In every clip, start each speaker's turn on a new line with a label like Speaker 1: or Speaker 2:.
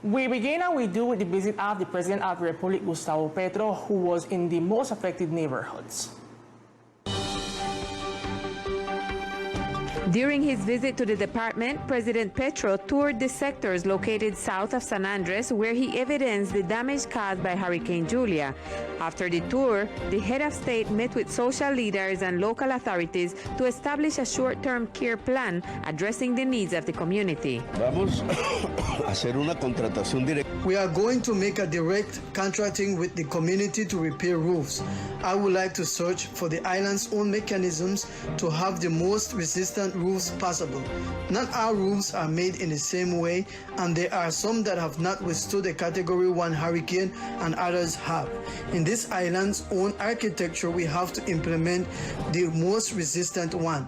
Speaker 1: We begin and we do with the visit of the President of the Republic, Gustavo Petro, who was in the most affected neighborhoods.
Speaker 2: During his visit to the department, President Petro toured the sectors located south of San Andres, where he evidenced the damage caused by Hurricane Julia. After the tour, the head of state met with social leaders and local authorities to establish a short-term care plan addressing the needs of the community.
Speaker 3: We are going to make a direct contracting with the community to repair roofs. I would like to search for the island's own mechanisms to have the most resistant roofs possible. Not all roofs are made in the same way, and there are some that have not withstood a Category 1 hurricane and others have. In this island's own architecture, we have to implement the most resistant one.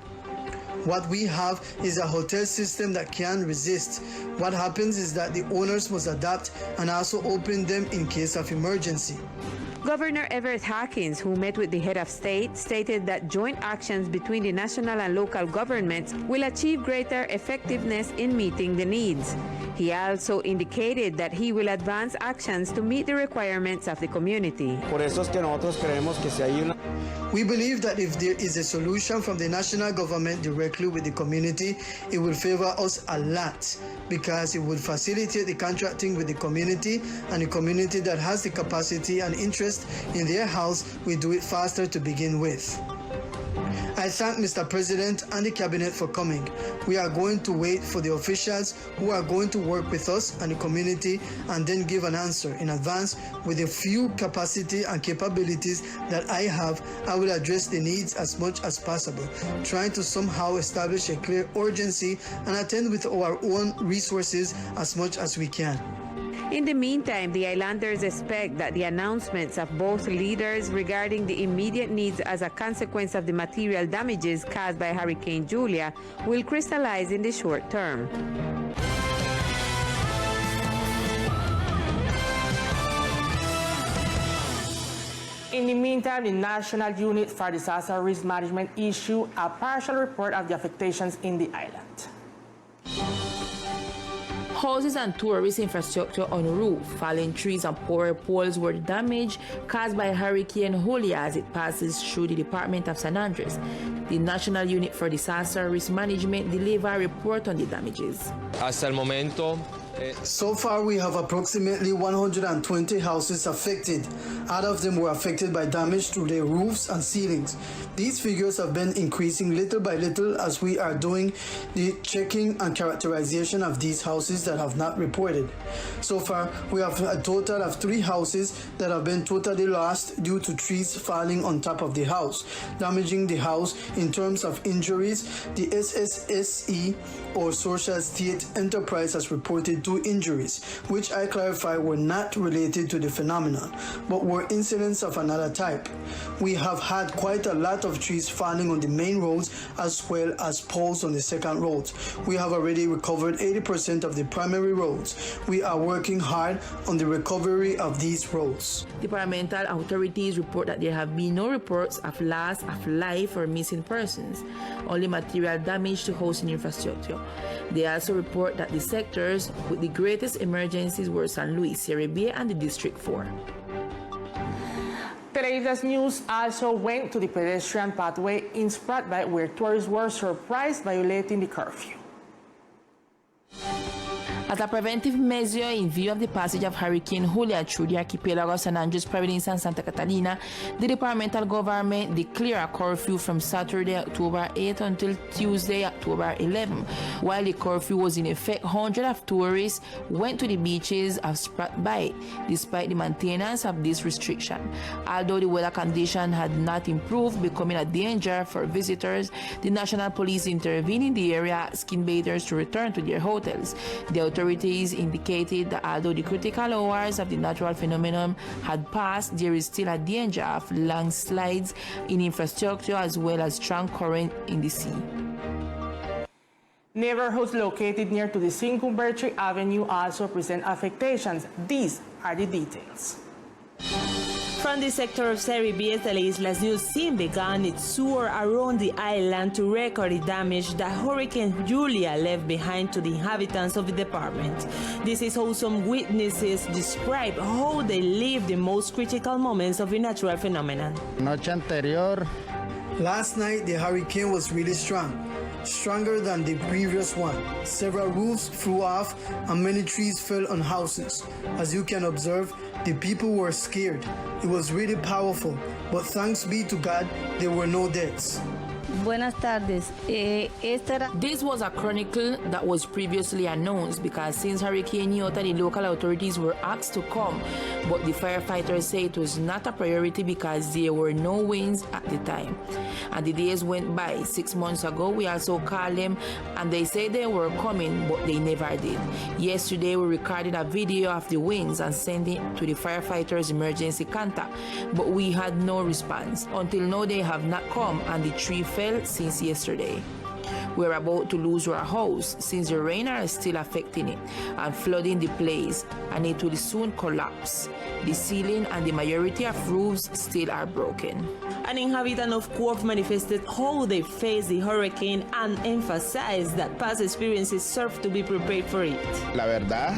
Speaker 3: What we have is a hotel system that can resist. What happens is that the owners must adapt and also open them in case of emergency.
Speaker 2: Governor Everett Hawkins, who met with the head of state, stated that joint actions between the national and local governments will achieve greater effectiveness in meeting the needs. He also indicated that he will advance actions to meet the requirements of the community.
Speaker 3: We believe that if there is a solution from the national government directly with the community, it will favor us a lot, because it would facilitate the contracting with the community, and the community that has the capacity and interest in their house will do it faster to begin with. I thank Mr. President and the Cabinet for coming. We are going to wait for the officials who are going to work with us and the community and then give an answer in advance. With the few capacity and capabilities that I have, I will address the needs as much as possible, trying to somehow establish a clear urgency and attend with our own resources as much as we can.
Speaker 2: In the meantime, the islanders expect that the announcements of both leaders regarding the immediate needs as a consequence of the material damages caused by Hurricane Julia will crystallize in the short term.
Speaker 1: In the meantime, the National Unit for Disaster Risk Management issued a partial report of the affectations in the island.
Speaker 4: Houses and tourist infrastructure on roof, fallen trees and power poles were damaged caused by Hurricane Julia as it passes through the Department of San Andres. The National Unit for Disaster Risk Management delivered a report on the damages.
Speaker 5: Hasta el momento,
Speaker 3: So far, we have approximately 120 houses affected. Out of them were affected by damage to their roofs and ceilings. These figures have been increasing little by little as we are doing the checking and characterization of these houses that have not reported. So far, we have a total of 3 houses that have been totally lost due to trees falling on top of the house, damaging the house. In terms of injuries, the SSSE or Social State Enterprise has reported 2 injuries, which I clarify were not related to the phenomenon, but were incidents of another type. We have had quite a lot of trees falling on the main roads as well as poles on the second roads. We have already recovered 80% of the primary roads. We are working hard on the recovery of these roads.
Speaker 4: Departmental authorities report that there have been no reports of loss of life or missing persons, only material damage to housing infrastructure. They also report that the sectors with the greatest emergencies were San Luis, Sierra Bay, and the District 4.
Speaker 1: Teleislas News also went to the pedestrian pathway in Spratby, where tourists were surprised violating the curfew.
Speaker 4: As a preventive measure in view of the passage of Hurricane Julia through the archipelago of San Andres, Providence, and Santa Catalina, the departmental government declared a curfew from Saturday, October 8 until Tuesday, October 11. While the curfew was in effect, hundreds of tourists went to the beaches of Spratby, despite the maintenance of this restriction. Although the weather condition had not improved, becoming a danger for visitors, the National Police intervened in the area, asking bathers to return to their hotels. The authorities indicated that although the critical hours of the natural phenomenon had passed, there is still a danger of landslides in infrastructure as well as strong current in the sea.
Speaker 1: Neighborhoods located near to the Sincumbertree Avenue also present affectations. These are the details.
Speaker 5: From the sector of Serie Teleislas news team began its tour around the island to record the damage that Hurricane Julia left behind to the inhabitants of the department. This is how some witnesses describe how they lived the most critical moments of a natural phenomenon.
Speaker 6: Noche anterior.
Speaker 3: Last night, the hurricane was really strong, stronger than the previous one. Several roofs flew off and many trees fell on houses. As you can observe, the people were scared. It was really powerful, but thanks be to God, there were no deaths.
Speaker 7: Buenas tardes.
Speaker 4: This was a chronicle that was previously announced because since Hurricane Iota, the local authorities were asked to come, but the firefighters say it was not a priority because there were no winds at the time. And the days went by. 6 months ago, we also called them and they said they were coming, but they never did. Yesterday, we recorded a video of the winds and sent it to the firefighters' emergency contact, but we had no response. Until now, they have not come and the tree fell since yesterday. We're about to lose our house since the rain are still affecting it and flooding the place, and it will soon collapse. The ceiling and the majority of roofs still are broken.
Speaker 5: An inhabitant of Cove manifested how they faced the hurricane and emphasized that past experiences serve to be prepared for it.
Speaker 6: La verdad,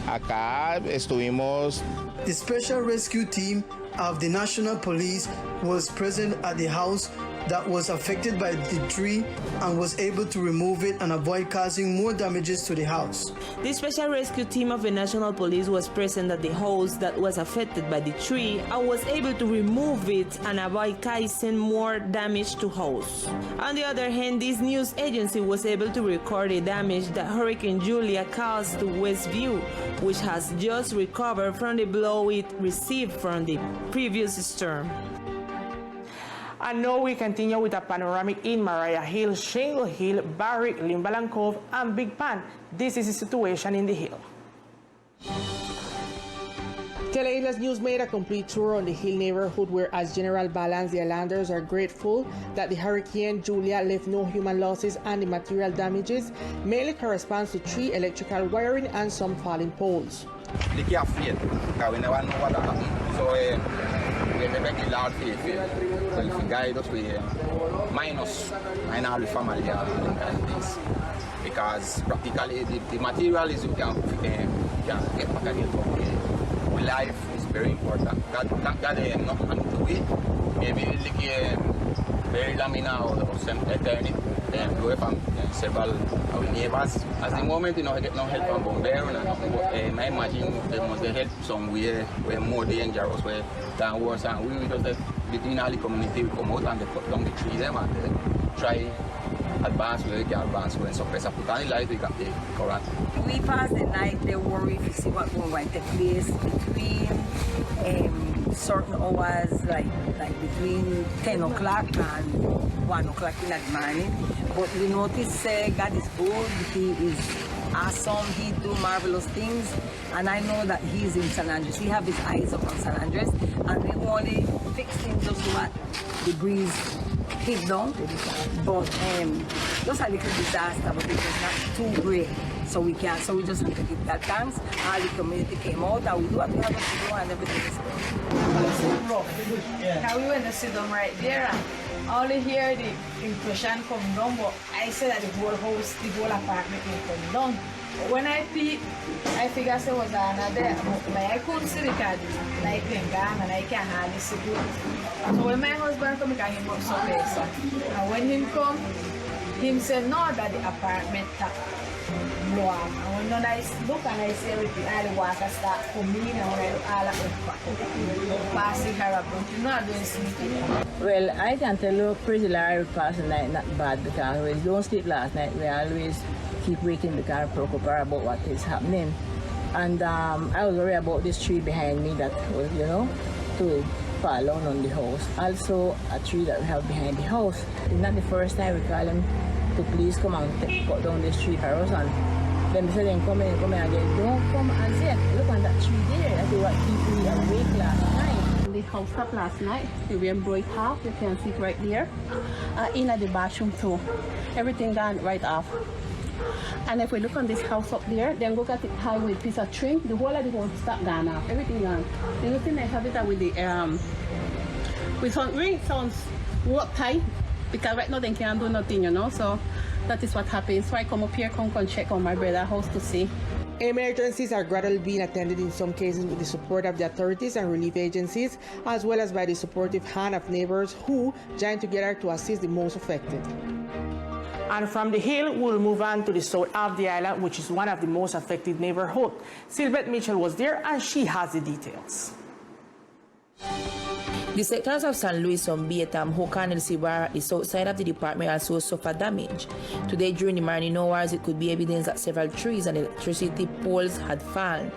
Speaker 6: acá estuvimos.
Speaker 3: The special rescue team of the National Police was present at the house that was affected by the tree and was able to remove it and avoid causing more damages to the house.
Speaker 5: The special rescue team of the National Police was present at the house that was affected by the tree and was able to remove it and avoid causing more damage to house. On the other hand, this news agency was able to record the damage that Hurricane Julia caused to Westview, which has just recovered from the blow it received from the previous storm.
Speaker 1: And now we continue with a panoramic in Mariah Hill, Shingle Hill, Barrick, Limbaland Cove, and Big Pan. This is the situation in the hill. Teleislas News made a complete tour on the Hill neighborhood where, as general balance, the islanders are grateful that the Hurricane Julia left no human losses and the material damages mainly corresponds to tree, electrical wiring, and some falling poles.
Speaker 8: They can't fear, because we never know what happened. So we make a lot of fear. So if you guide us, we minus all the family and things. Because practically the material is you can get back again. Life is very important. God nothing to it. Maybe like very lamina or some eternity. Away from several of our neighbors. At the moment, you know, I get no help from Bombay, and I imagine they must help somewhere where more dangerous, where than worse. And we just between all the community, we come out and they cut down the trees them and they try advance where they can advance when suppress a put on the light, we got the current.
Speaker 7: We pass the night, they worry if you see what going to take place between certain hours, like between 10 o'clock and 1 o'clock in the morning. But we notice God is good, He is awesome, He do marvelous things, and I know that He is in San Andres. He have His eyes up on San Andres, and we only fixing just what the breeze hit down, but just a little disaster, but it was not too great. So we just have to give that thanks. All the community came out and we do what we have to do and everything is good.
Speaker 9: Now we went to sit down right there and only hear the impression come down, but I said that the whole house, the whole apartment will come down. But when I peeped, I figured it was another, but I couldn't see because the light went gone and I can't hardly see good. So when my husband come, because he was so late, and when him come, him said no, that the apartment blow off. And when I look and I see everything, all the water start coming in, and when I look all of it passing her up, but you know I don't sleep.
Speaker 10: Well, I can tell you pretty Larry passed the night not bad because we don't sleep last night. We always keep waiting because I broke up about what is happening. And I was worried about this tree behind me that was, you know, to fall down on the house. Also, a tree that we have behind the house. It's not the first time we call them to please come and cut down this tree for us. And then they said, then come in again. Don't come and say, look on that tree there. That's what people awake last night.
Speaker 11: The house up last night. The rain broke half. You can see it right there. In the bathroom too. Everything gone right off. And if we look on this house up there, then look at it high with piece of string, the whole of the whole start gone off, everything gone. The only thing I have is that with the with some ring sounds rope tight, because right now they can't do nothing, you know. So that is what happens. So I come up here, come check on my brother's house to see.
Speaker 1: Emergencies are gradually being attended in some cases with the support of the authorities and relief agencies, as well as by the supportive hand of neighbors who join together to assist the most affected. And from the hill, we'll move on to the south of the island, which is one of the most affected neighborhoods. Sylvette Mitchell was there, and she has the details.
Speaker 4: The sectors of St. Louis, Beatam, Hoka, and El Cibar at the south side of the department also suffered damage. Today, during the morning hours, it could be evidence that several trees and electricity poles had fallen,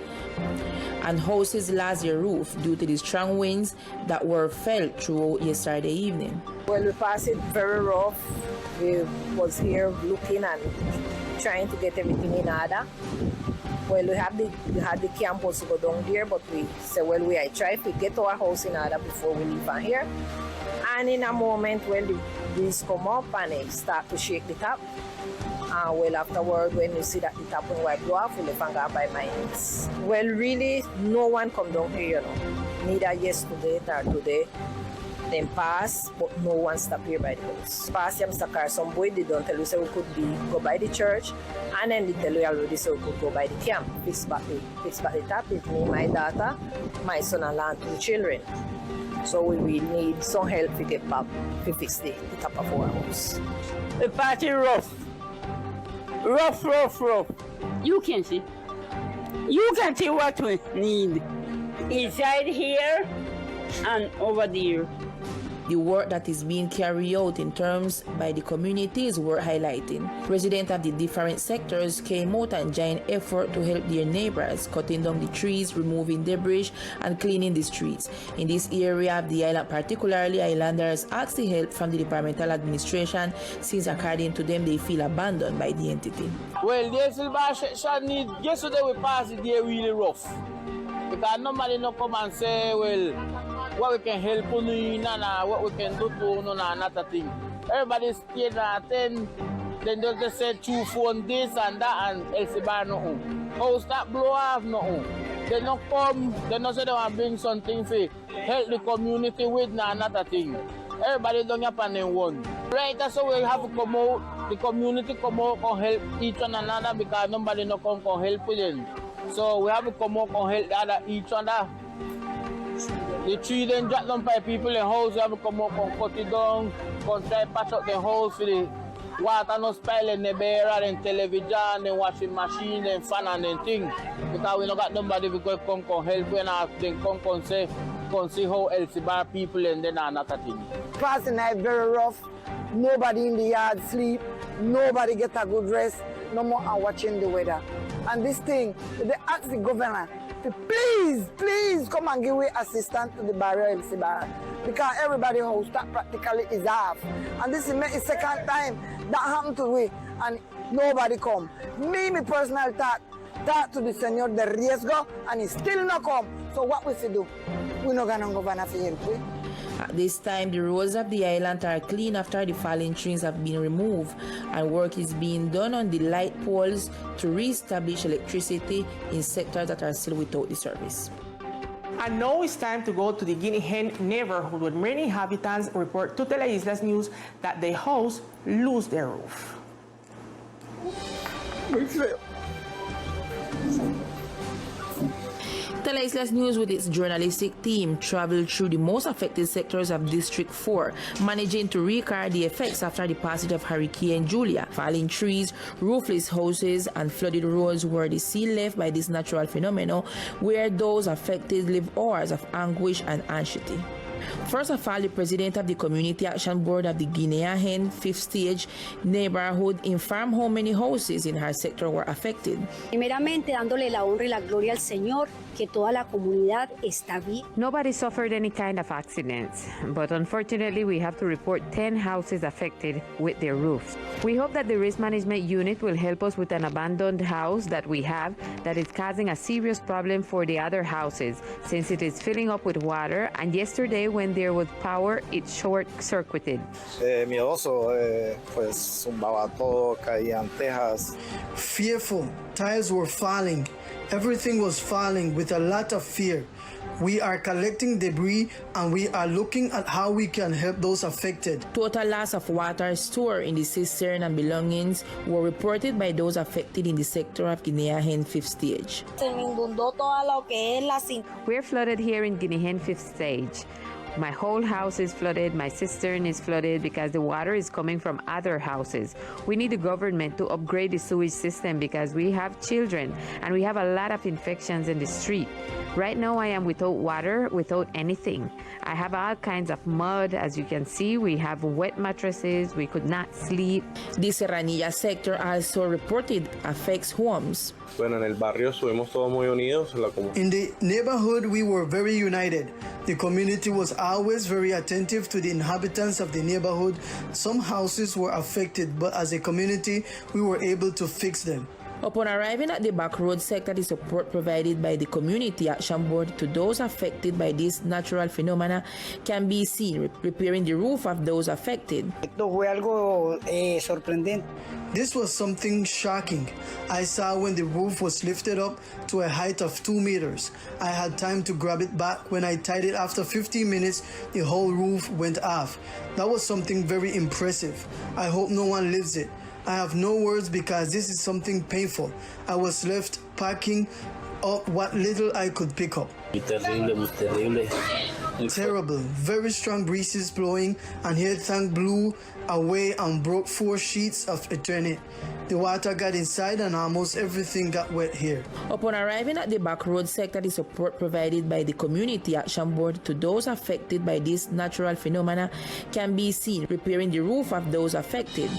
Speaker 4: and houses lost their roof due to the strong winds that were felt throughout yesterday evening.
Speaker 12: Well, we passed it very rough. We was here looking and trying to get everything in order. Well, we had the campus to go down there, but we said, well, I try to get our house in order before we leave from here. And in a moment, when the breeze come up and it start to shake the top, well, afterward, when you see that the top will wipe off, we left and go by mines. Well, really, no one come down here, you know. Neither yesterday nor today. Then pass, but no one stop here by the house. Pass them Mr. car, some boy, they don't tell you so we could go by the church, and then they tell you already so we could go by the camp. Fix back the top, it's me, my daughter, my son and land to the children. So we will need some help to get back to fix the top of our house.
Speaker 10: The party rough. Rough. You can see. You can see what we need. Inside here and over there.
Speaker 4: The work that is being carried out in terms by the communities were highlighting. Residents of the different sectors came out and joined effort to help their neighbors, cutting down the trees, removing debris, and cleaning the streets. In this area of the island particularly, islanders asked the help from the departmental administration since according to them they feel abandoned by the entity.
Speaker 13: Well, the Teleislas section need, yesterday we passed it there really rough. Because nobody no come and say, well, what we can help you, what we can do to you, another thing. Everybody stayed at 10, then they just say 2 phone this and that and El Cibar no. House that blow off no. They not come, they not say they want to bring something for help the community with another thing. Everybody don't have an one. Right, that's why we have to come out, the community come out and help each one another because nobody no come help with them. So we have to come up and help each other. The tree then drop down by people in the house, we have to come up and cut it down, come try to patch up the house for the water not spoil in the bearer, and television, and washing machine, and fan and then thing. Because we don't got nobody who can come help when they come say, come see how El Cibar people and then another thing.
Speaker 12: Past the night very rough, nobody in the yard sleep, nobody get a good rest, no more are watching the weather. And this thing, they ask the governor to please come and give assistance to the barrier El Cibar, because everybody house that practically is off. And this is the second time that happened to we, and nobody come. Me personal talk to the Senor de Riesgo, and he still not come. So what we should do? We're not gonna governor for him.
Speaker 4: At this time, the roads of the island are clean after the fallen trees have been removed, and work is being done on the light poles to re-establish electricity in sectors that are still without the service.
Speaker 1: And now it's time to go to the Guinea Hen neighborhood, where many inhabitants report to Teleislas News that their house lose their roof.
Speaker 4: Teleislas News with its journalistic team traveled through the most affected sectors of District 4, managing to record the effects after the passage of Hurricane Julia. Falling trees, roofless houses, and flooded roads were the scene left by this natural phenomenon, where those affected live hours of anguish and anxiety. First of all, the president of the Community Action Board of the Guinea Hen 5th Stage neighborhood informed how many houses in her sector were affected.
Speaker 14: Primeramente, dándole la honra y la gloria al Señor, que toda la comunidad está bien.
Speaker 2: Nobody suffered any kind of accidents, but unfortunately we have to report 10 houses affected with their roofs. We hope that the risk management unit will help us with an abandoned house that we have that is causing a serious problem for the other houses, since it is filling up with water, and yesterday when there was power, it short-circuited.
Speaker 15: Miedoso, pues zumbaba todo, caían tejas.
Speaker 3: Fearful, tiles were falling. Everything was falling with a lot of fear. We are collecting debris and we are looking at how we can help those affected.
Speaker 5: Total loss of water stored in the cistern and belongings were reported by those affected in the sector of Guinea-Hen 5th stage.
Speaker 2: We're flooded here in Guinea-Hen 5th stage. My whole house is flooded, my cistern is flooded because the water is coming from other houses. We need the government to upgrade the sewage system because we have children and we have a lot of infections in the street. Right now I am without water, without anything. I have all kinds of mud. As you can see, we have wet mattresses, we could not sleep.
Speaker 5: The Serranilla sector also reported affects homes.
Speaker 16: Bueno, en el barrio estuvimos todos muy unidos.
Speaker 3: In the neighborhood, we were very united. The community was always very attentive to the inhabitants of the neighborhood. Some houses were affected, but as a community, we were able to fix them.
Speaker 5: Upon arriving at the back road sector, the support provided by the Community Action Board to those affected by this natural phenomena can be seen repairing the roof of those affected.
Speaker 3: This was something shocking. I saw when the roof was lifted up to a height of 2 meters. I had time to grab it back. When I tied it after 15 minutes, the whole roof went off. That was something very impressive. I hope no one lives it. I have no words because this is something painful. I was left packing up what little I could pick up. Terrible, very strong breezes blowing, and here tank blew away and broke 4 sheets of Eternit. The water got inside and almost everything got wet here.
Speaker 5: Upon arriving at the back road sector, the support provided by the Community Action Board to those affected by this natural phenomena can be seen repairing the roof of those affected.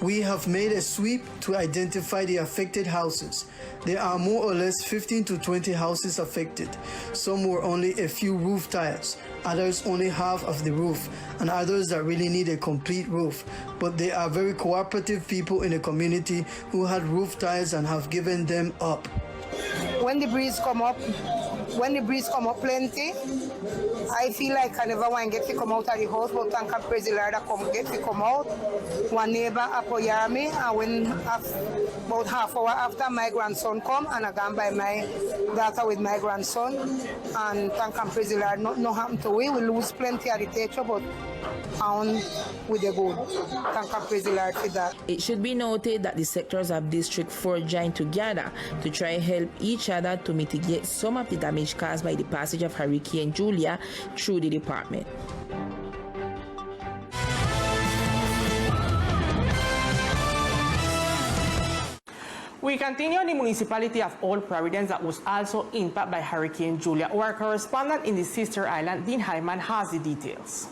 Speaker 3: We have made a sweep to identify the affected houses. There are more or less 15 to 20 houses affected. Some were only a few roof tiles, others only half of the roof, and others that really need a complete roof. But they are very cooperative people in the community who had roof tiles and have given them up.
Speaker 17: When the breeze come up plenty, I feel like I never want to get to come out of the house, but thank God praise the Lord that come out. One neighbor apoyar me, and when about half hour after my grandson come, and I gone by my daughter with my grandson, and thank God praise the Lord, nothing happened to we lose plenty of the teacher, but on with the good. Thank God praise the Lord for that.
Speaker 5: It should be noted that the sectors of District 4 joined together to try help each other to mitigate some of the damage caused by the passage of Hurricane Julia through the department.
Speaker 1: We continue on the municipality of Old Providence that was also impacted by Hurricane Julia. Our correspondent in the sister island, Dean Hyman, has the details.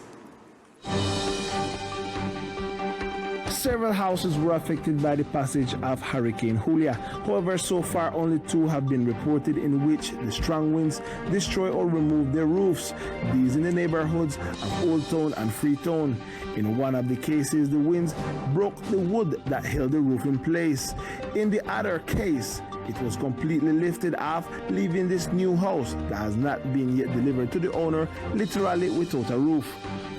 Speaker 18: Several houses were affected by the passage of Hurricane Julia. However, so far only 2 have been reported in which the strong winds destroy or remove their roofs. These in the neighborhoods of Old Town and Freetown. In one of the cases, the winds broke the wood that held the roof in place. In the other case, it was completely lifted off, leaving this new house that has not been yet delivered to the owner, literally without a roof.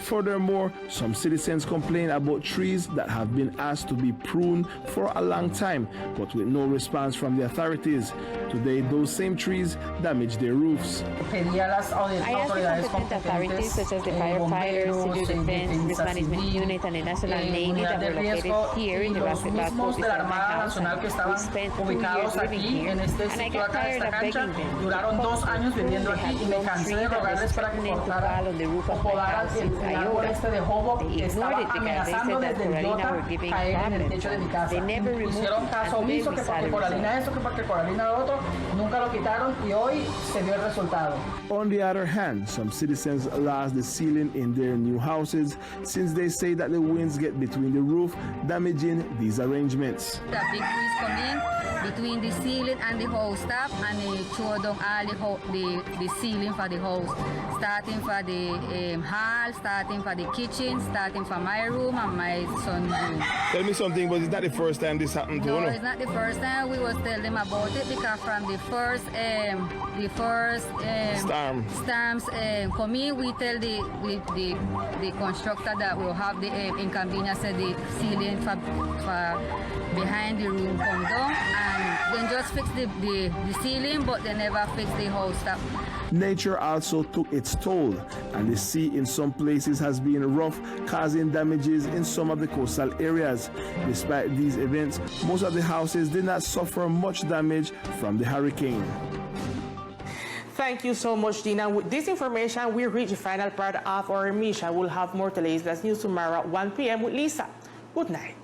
Speaker 18: Furthermore, some citizens complain about trees that have been asked to be pruned for a long time, but with no response from the authorities. Today, those same trees damage their roofs.
Speaker 2: I asked the competent authorities such as the firefighters, civil defense, risk management unit, and the National Navy that were located here in the Basketball Court beside my house. We spent 2 years living here, and I got tired of begging them to come. They had no tree that was threatening to fall on the roof of my house since IOTA. They ignored it because they said that Coralina were giving problems. They never removed it, and today we saw the result.
Speaker 18: On the other hand, some citizens lost the ceiling in their new houses since they say that the winds get between the roof, damaging these arrangements.
Speaker 19: The big breeze come in between the ceiling and the house top, and they tore down all the ceiling for the house, starting for the hall, starting for the kitchen, starting for my room and my son's room.
Speaker 18: Tell me something, but it's not the first time this happened to you?
Speaker 19: No, it's not the first time. We was telling them about it because from the first storms come in, we tell the constructor that we'll have the inconvenience of the ceiling for behind the room come down, and then just fix the ceiling, but they never fix the whole stuff.
Speaker 18: Nature also took its toll, and the sea in some places has been rough, causing damages in some of the coastal areas. Despite these events, most of the houses did not suffer much damage from the hurricane.
Speaker 1: Thank you so much, Dina. With this information, we reach the final part of our mission. We'll have more Teleislas news tomorrow at 1 p.m. with Lisa. Good night.